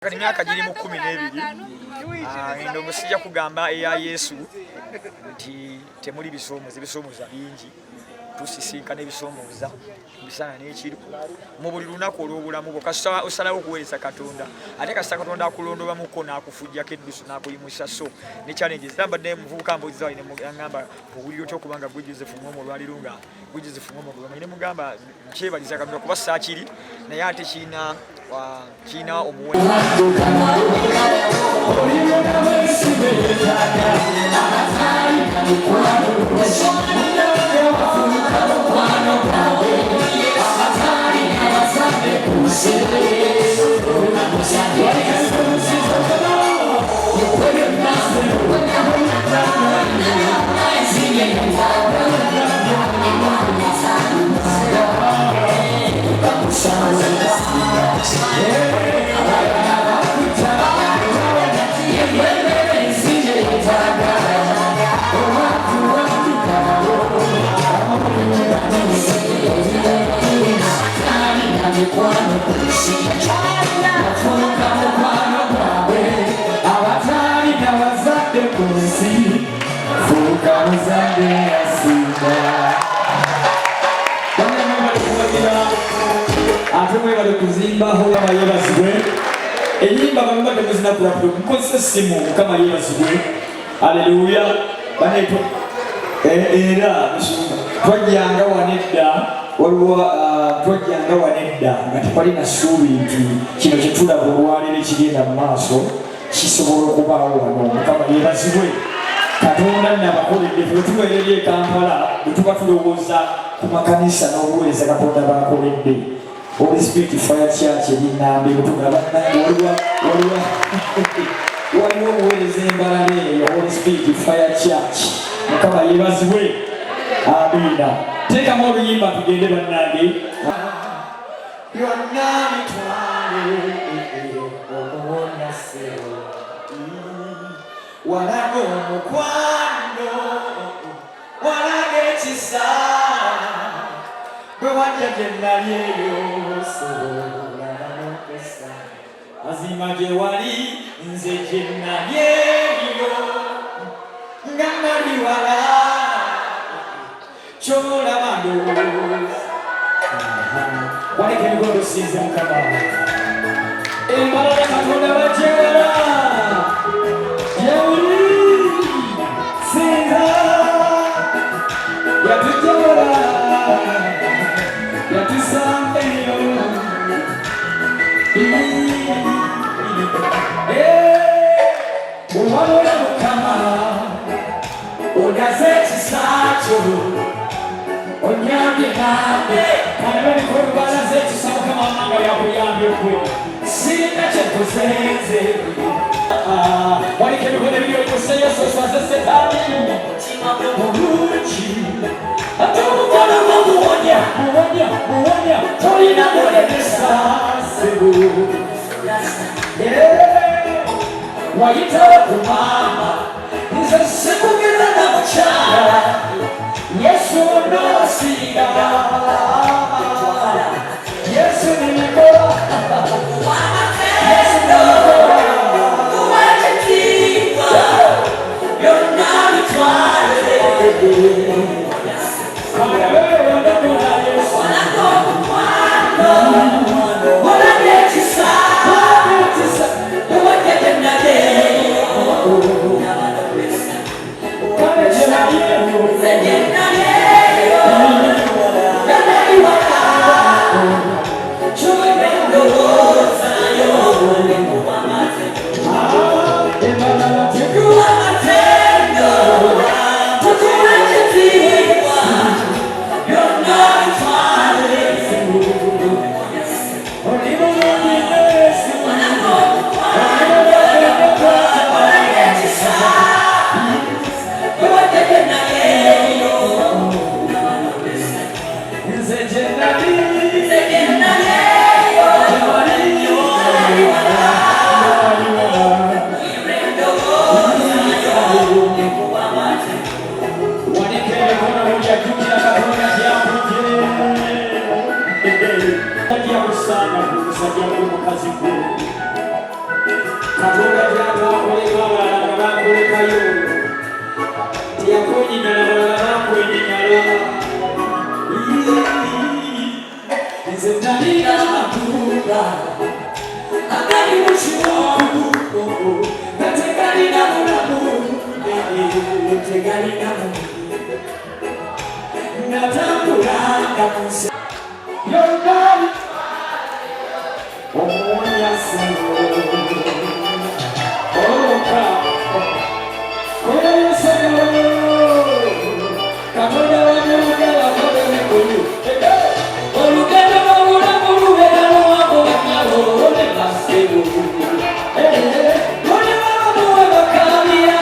Emyaka giri mu 12 ndo musijja kugamba eya Yesu nti temuli bisomooza bingi tusisinkana ebisomooza bisana n'ekiri mu buli lunaku olw'obulamu bwo kasita osalawo okuweereza Katonda ate kasita Katonda akulondobamuko n'akufujjako eddusu n'akuyimusa so ne challenges tambadde muvubuka mbuuziza ne mugamba owulira otya okuba nga gwe Joseph Ngoma olwaliro nga gwe Joseph Ngoma ne mugamba nkyebaliza Katonda kuba saakiri naye ate China omuwendo kuzimbaho abayebazibwe enyimba bamubadde muzinakulapula mukozesa essimu mukama yebazibwe aleluya baneto era twajjanga wanedda waliwo twajjanga wanedda nga tekwali na ssuubi nti kino kyetulaba olwaliro ekigenda mu maaso kisobola okubaawo wano mukama yebazibwe Katonda nabakoledde ffe tuweerera e Kampala bwe tuba tulowooza ku makanisa n'obuweereza Katonda bakoledde Holy Spirit Fire Church elinambe kutugaba waliwo obuweereza embalala eyo Holy Spirit Fire Church mukama yebazibwe amina teekamu oluyimba tugende bannange yonna mitwale omuwona sero walaga omukwano walaga ekisa bwe wajja gye nali eyo sobola n'okesa mazima gye wali nze gye nali eyo nga nali wala ky'olaba ndowooza waleka ebigondo sinze mukama embalala Katonda bagyewala gyewuli sinza yatugyewala Uwalole mukama ogaze ekisakyo onyambye nambe kanabani kolubalaze ekisa mukama wamanga yakuyambye okwe sirina kyekuzenze walika ebikono ebiryokyose yesu oswaze setaani obulungi ate omukono gwomuwonya muwonya tolina mulemesa sebo wayitawo ku maama nze sikugenda na mukyala yesu nosinga yesu nimikola yesu nimikola kubatekiwa byonna bitwale Katonda gy'atwakoleka abalala bakolekayo teyakwenyinyala balala bakwenyinyala. Nze nalina amakuba agali mu kiwonvu nga tegalina mulamu tegalina mubiri natambulanga mu nsi yonna omwonyasiro oloka oyesero Katonda wanyolugala kolekulu olugendo lw'obulamu lubeera luwanvu banyalo ne basebo oli babamuwe bakabira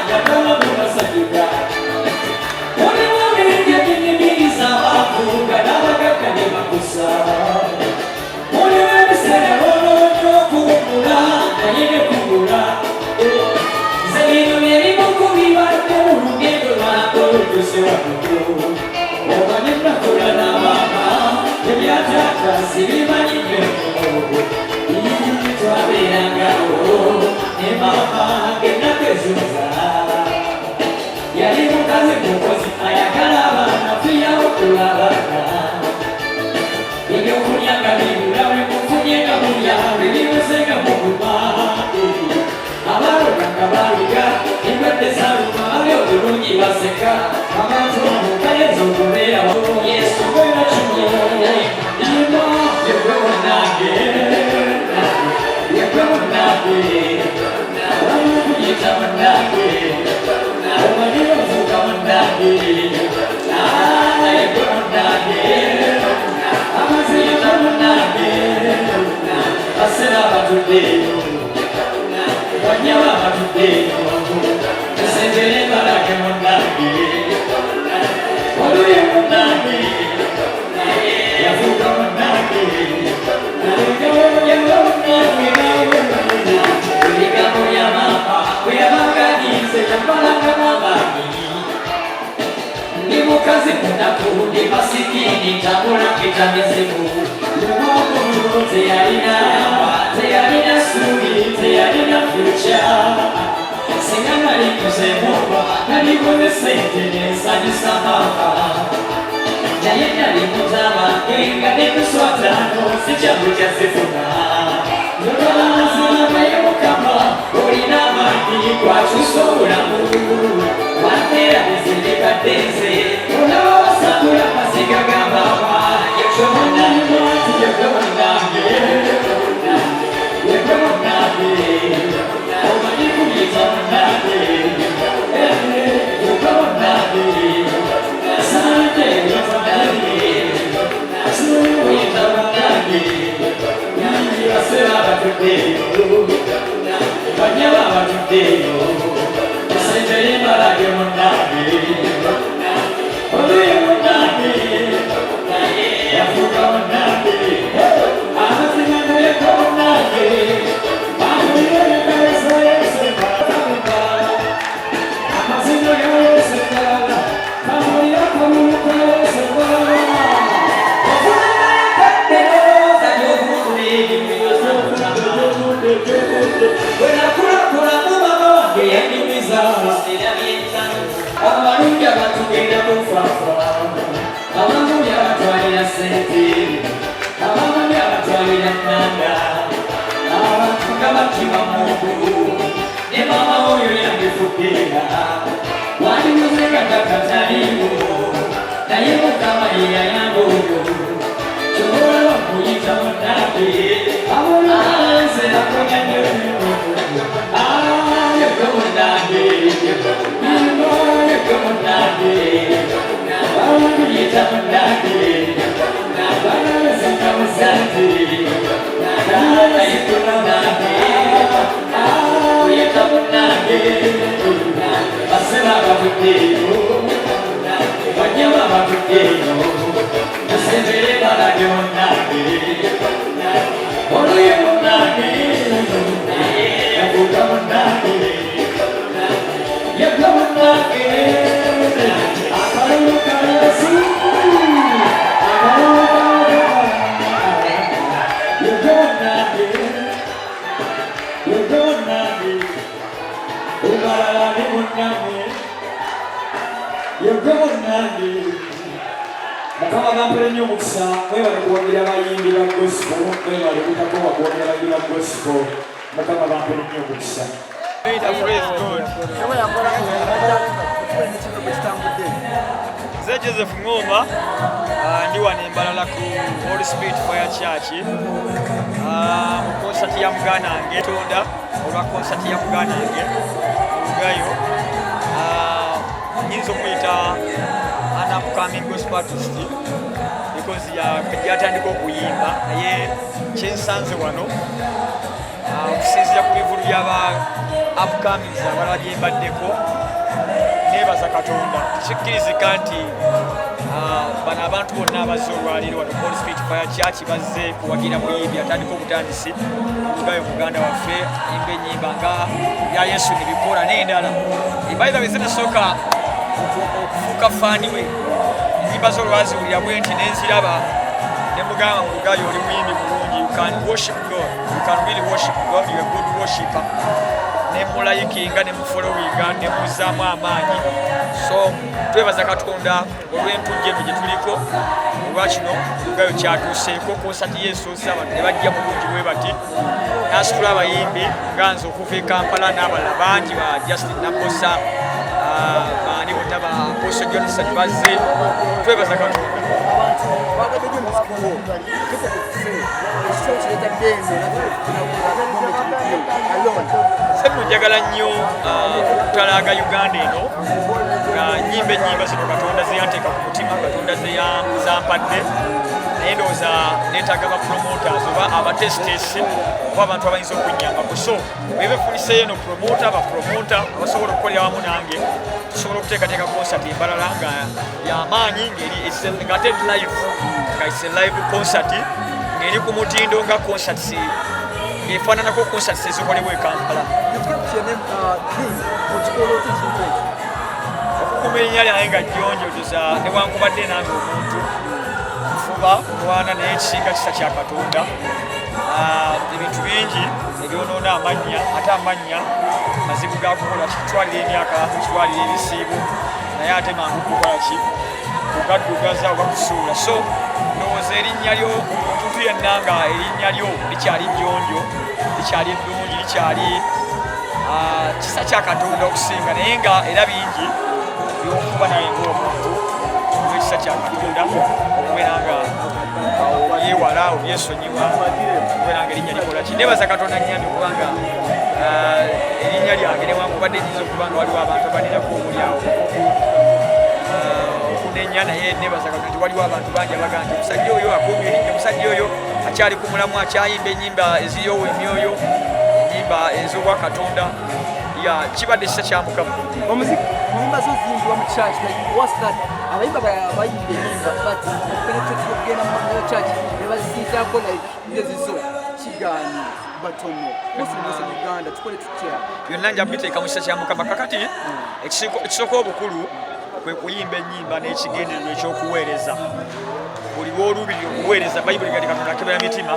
nga basajjuka oliwo bingi ebinyumiriza abakunga n'abagagga ne bakusa oliwo ebiseera olonoonya okuwummula naye ne kubula nze bino byerimu kubibadde mu lugendo lwange olujuse wakutu omanyi nakola n'abaama ebyataata sibimanyi nnyo twabeerangawo ne maama ng'ennaku ezimuza yali mukazi mukozi ayagala abaana fiyawo kulabaana ebyokulya nga bibula buli mufunye nga mulya bibibuze nga muguma abalonda nga baluga endwadde zaluma bali obulungi baseka abantu bayinza okubeerawo yesu gwera kino ino yegwe munnange yegwe munnange omukuyita munnange omanyi ofuuka munnange yegwe munnange amaziyita munnange basera abatuddeeyo banyama abatuddeeyo esengere mbalage munnange oluye munnange yafuuka munnange nalegawoyanga munnange ebigambo bya maama bwe yabaganize yambalangamu amaanyi ndi mukazi munaku ndi masikini ntambula mpita mizibu lumongo teyalina suubi teyalina fyuca singa nali kuzemuba nalikoze sente nensanyusa maama naye nali mutabange nga nekuswatano sikyangu kyazifuna naye mukama olina amaanyi kwakyusa obulamu wanteera bizindikadde nze olaba wasangula masiga ga maama yekyo munnange yekwe munnange yekwe munnange omanyi kuyita munnange yekwe munnange sante munnange kuyita munnange basera abatuddeeyo banyama abatuddeeyo esengere mbalage munnange oluye munnange yafuuka munnange amazima naleka munnange amulire nekaleso yeseka amazima gayeseka kamulira kamuluka yeseka wenakulakulamu mama wange yanyumiza abalungi abatugenda kufafa abamu byabatwalira sente abamu byabatwalira nanda abantu nga batima mungu ne mama oyo yandifukira wandimuze nga takataliwo naye mukama yeyayamba oyo kyobola bakuyita munnange amulanze nakonyanyo yekwe munnange yekwe munnange bakuyita munnange banalezinga muzange yekwe munnange kuyita munnange basera abavuddeeyo Yodonani, Umarani Munami, Yodonani. Mukama bampere nnyo omukisa mwebale kuwagira abayimbi ba gospel mwebale kutakoba kuwagira abayimbi ba gospel Mukama bampere nnyo omukisa. Nze Joseph Ngoma ndi wano Embalala ku Holy Spirit Fire Church mu konsati ya muganda wange tonda olwa konsati ya muganda wange Lugayo nyinza okuyita an upcoming gospel artist because yatandika okuyimba naye kyensanze wano okusinziira ku bivulu byaba upcomings abalala byembaddeko nebaza Katonda kikkirizika nti bano abantu bonna abazze olwaliro wano Holy Spirit Fire Church bazze kuwagira muyimbi atandika obutandisi Lugayo muganda waffe yimba ennyimba nga ya Yesu nebikola n'endala ebayira bezinasooka okufuuka faani we ennyimba z'olwaziwulira bwe nti nenziraba ne mugamba mu Lugayo oli muyimbi mulungi you can worship God, you can really worship God, you are a good worshipper. Nemulayikinga nemufolowinga nemuzaamu amaanyi so twebaza Katonda olw'entujja eno gye tuliko olwakino Lugayo kyatuuseeko konsati yeesoosa abantu ne bajja mu bungi bwe bati n'asitula abayimbi nga nze okuva e Kampala n'abalala bangi ba Justin Nabosa baani bonna ba Apostle Johnson bazze twebaza Katonda. Semu njagala nnyo okutalaaga Uganda eno nga nnyimba ennyimba zino Katonda ze yanteeka ku mutima Katonda ze zampadde naye ndowooza neetaaga ba promoters oba abatesitesi oba abantu abayinza okunnyambako so bebefuliseeyo eno promota abasobola okukolera wamu nange tusobola okuteekateeka concert Embalala nga yamaanyi nga ate live nga it's a live concert ng'eri ku mutindo nga concerts efaananako concerts ezikolebwa e Kampala. Okukuma erinnya lyange nga jjonjotoza newankubadde nange omuntu nfuba kulwana naye ekisinga kisa kya Katonda ebintu bingi ebyonoona amannya ate amannya mazibu ga kukola kitwalira emyaka kitwalira ebisiibu naye ate mangu kukola ki kugaddugaza oba kusuula so ndowooza erinnya lyo omuntu yenna nga erinnya lyo likyali jjonjo likyali eddungi likyali kisa kya Katonda okusinga naye nga era bingi byokuba naye ng'omuntu olw'ekisa kya Katonda okubeera nga yeewala obyesonyiwa okubeera nga erinnya likola ki nebaza Katonda nnyambi okubanga erinnya lyange newankubadde nyinza okuba nga waliwo abantu abanirako omulyawo okunenya naye nebaza Katonda nti waliwo abantu bangi abagaa nti omusajja oyo akuumye erinnya omusajja oyo akyali ku mulamu akyayimba ennyimba eziryowa emyoyo ennyimba ez'obwa Katonda kibadde kisa kya Mukama. Omuziki zozimbibwa mu church what's that abayimba bayimba ennyimba but penetrate okugenda mu church ne bazizaako like ngezizo kigaanyi batono mose Uganda tukole tutya byonna nja kubiteeka mu kisa kya Mukama kakati ekisooka obukulu kwe kuyimba ennyimba n'ekigendererwa ekyokuweereza buli lw'olubiri okuweereza Bayibuli gati Katonda akebera mitima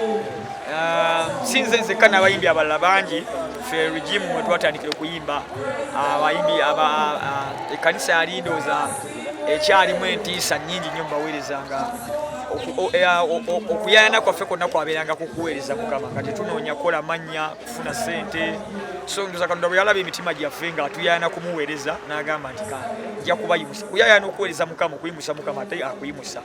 sinze nzekka n'abayimbi abalala bangi ffe regimu mwe twatandikira okuyimba abayimbi ekkanisa yali ndowooza ekyalimu entiisa nnyingi nnyo mubaweerezanga okuyayana kwaffe kwonna kwabeeranga kukuweereza Mukama nga tetunoonya kukola mannya kufuna ssente so ndowooza Katonda bwe yalaba emitima gyaffe nga tuyayana kumuweereza n'agamba nti nja kubayimusa kuyayana okuweereza Mukama okuyimusa Mukama ate akuyimusa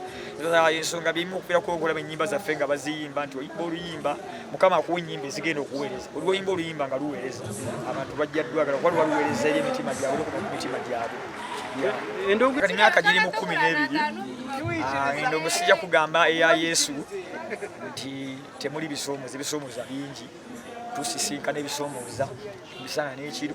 ensonga bimu okubeerako okulaba ennyimba zaffe nga baziyimba nti oyimba oluyimba Mukama akuwa ennyimba ezigenda okuweereza oli oyimba oluyimba nga luweereza abantu bajja ddwagala kuba lubaluweereza eri emitima gyabwe okuba ku mitima gyabwe kati myaka giri mu 12 endo sijja kugamba eya Yesu nti temuli bisomooza bingi tusisinkana ebisomooza bisana n'ekiri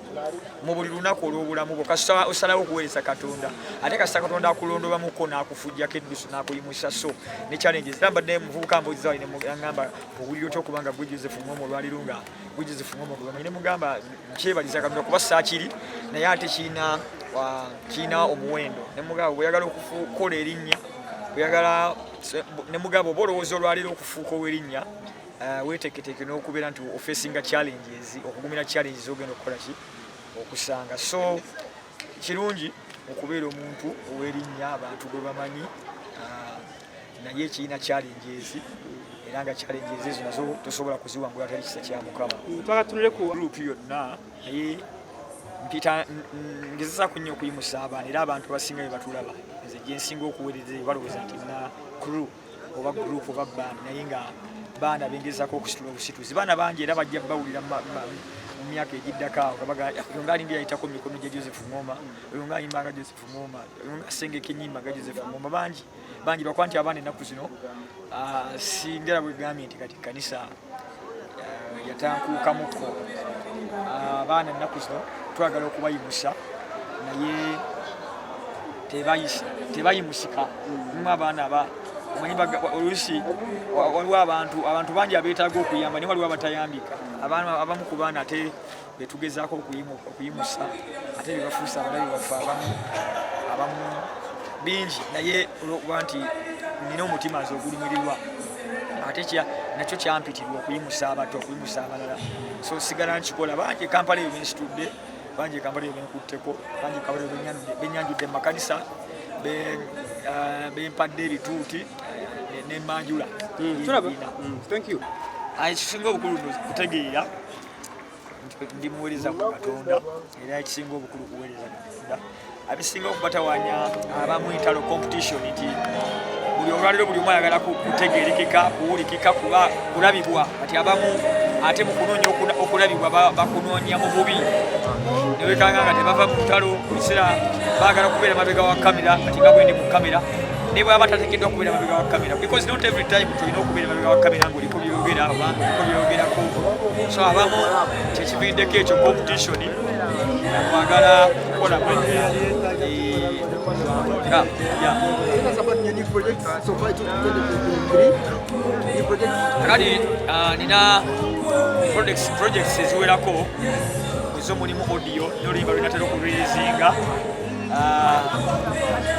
mu buli lunaku olw'obulamu bwo kasita osalawo okuweereza Katonda ate kasita Katonda akulondobamuko n'akufujjako eddusu n'akuyimusa so ne challenges tambadde muvubuka mbuuliza wali nemugamba owulira otya okuba nga gwe Joseph Ngoma olwaliro nga gwe Joseph Ngoma ne mugamba nkyebaliza Katonda kuba saakiri naye ate kiina omuwendo ne mugamba bweyagala okukola erinnya bweyagala ne mugamba oba olowooza olwaliro okufuuka ow'erinnya weeteeketeeke n'okubeera nti ofeesinga challenges okugumira challenges ogenda okukola ki okusanga so kirungi okubeera omuntu ow'erinnya abantu gwe bamanyi naye kirina challenges era nga challenges ezo nazo tosobola kuziwangula tali kisa kya Mukama twakatunule ku group yonna naye mpita ngezesaako nnyo okuyimusa abaana era abantu abasinga bebatulaba nze gye nsinga okuweereza balowooza nti na crew oba group oba band naye nga baana bengezaako okusitula obusituzi baana bangi era bajja bawulira mu myaka egiddako awo oyo ngaalinga yayitako mu mikono gya Joseph Ngoma oyo ngaayimbanga Joseph Ngoma oyo ngaasengeka ennyimbaga Joseph Ngoma bangi bakuba nti abaana ennaku zino singera bwegambye nti kati kanisa yatankuukamuko abaana ennaku zino twagala okubayimusa naye tebayimusika mu abaana oluusi waliwo abantu bangi abeetaaga okuyamba naye waliwo abatayambika abamu ku baana ate betugezaako okuyimusa ate bebafuusa abalabi baffe abamu bingi naye olwokuba nti nina omutima nze ogulimurirwa ate nakyo kyampitirwa okuyimusa abato okuyimusa abalala so sigala nkikola bangi Kampala eyo bensitudde bangi Kampala eyo benkutteko bangi Kampala eyo benyanjudde mu makanisa bempadde ebituuti nemmanjula ekisinga obukulu kutegeera ndi muweereza mu Katonda era ekisinga obukulu kuweereza Katonda abisinga okubatawaanya abamu entalo competition nti buli olwaliro buli omu ayagala kutegeerekeka kuwulikika kuba kulabibwa kati abamu ate mu kunoonya okulabibwa bakunoonya mu bubi ne wekanga nga tebava mu ntalo buli kiseera baagala kubeera mabega wa kamera kati nga bwendi mu kamera ne bwaba tateekeddwa kubeera mabega wa kamera because not every time tulina okubeera mabega wa kamera ng'oliko byogera oba oliko byogerako so abamu kyekiviiriddeko ekyo competition kwagala kukola kati nina projects eziwerako ezo mulimu audio n'oluyimba lwenatera okulwirizinga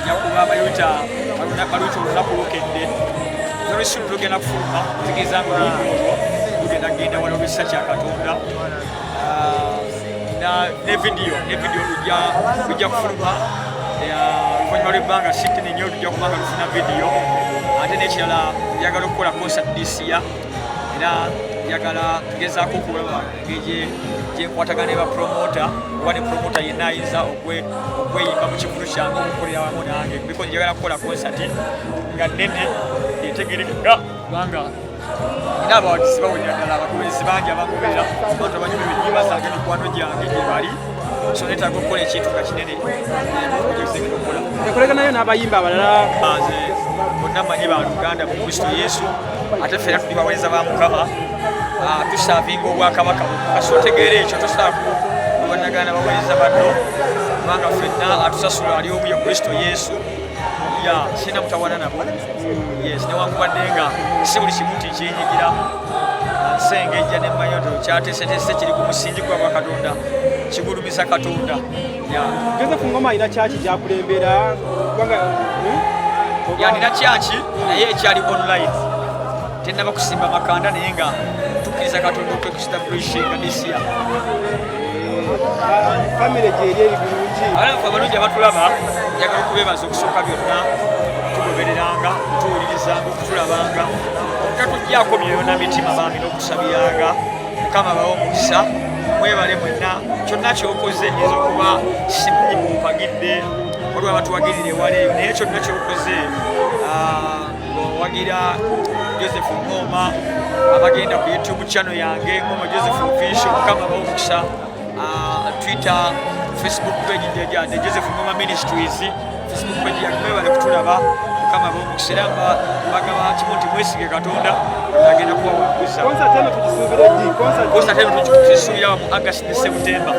nyakuba baluyita olunaku lukedde nolwesulu lugenda kufuluma tegeeza nga oluyimba olwo lugenda kgenda wala olwekisa kya Katonda ne video lujja kufuluma oluvannyuma lw'ebbanga sitini nnyo lujja kuba nga lufuna video ate n'ekirala njagala okukola concert this year era njagala tugezaako okulaba engeri gyenkwatagana ne bapromota oba ne promota yenna ayinza okweyimba mu kikulu kyange okukolera wamu nange because njagala kukola concert nga nnene etegerekeka kubanga nina abawagizi bawulira ddala abagoberezi bangi abangoberera abantu abanyumirwa ennyimba zange mikwano gyange gye bali so neetaaga okukola ekintu nga kinene ekigenda okukola ekolekanayo n'abayimba abalala nze bonna mmanyi ba Luganda mu Kristo Yesu ate ffera tuli baweereza ba Mukama tusaavinga obwakabaka kasi otegeera ekyo tosaaku abanagana baweereza banno kubanga ffenna atusasula ali omu ye Kristo Yesu sina mutawana nabo newankubadde nga si buli kimu nti kyenyigira nsengejja nemmanyi nti kyateeseteese kiri ku musingi gwa Katonda kigulumiza Katonda Joseph Ngoma alina kyaki gyakulembera nina kyaki naye ekyali online tennaba kusimba makanda naye nga tukkiriza Katonda okwekustabulishinga disiya famire gyeri eri bulungi abalaafu abalungi abatulaba njagala okubeebaza okusooka byonna tugobereranga tuwulirizanga okutulabanga okutatugyako myoyo n'amitima bambi n'okusabiranga Mukama bawe omukisa mwebale mwenna kyonna kyokoze nyinza okuba simumpagidde waliwo abatuwagirira ewala eyo naye kyonna kyokoze ng'owagira Joseph Ngoma abagenda ku YouTube channel yange Ngoma Joseph Official Mukama bawe omukisa Twitter Facebook page njejade Joseph Ngoma Ministries Facebook page yange mwebale kutulaba Mukama bawe omukisa era bagaba kimunti mwesige Katonda agenda kubawaguza concert eno tugisuubira ddi concert eno tugisuubira mu August ne September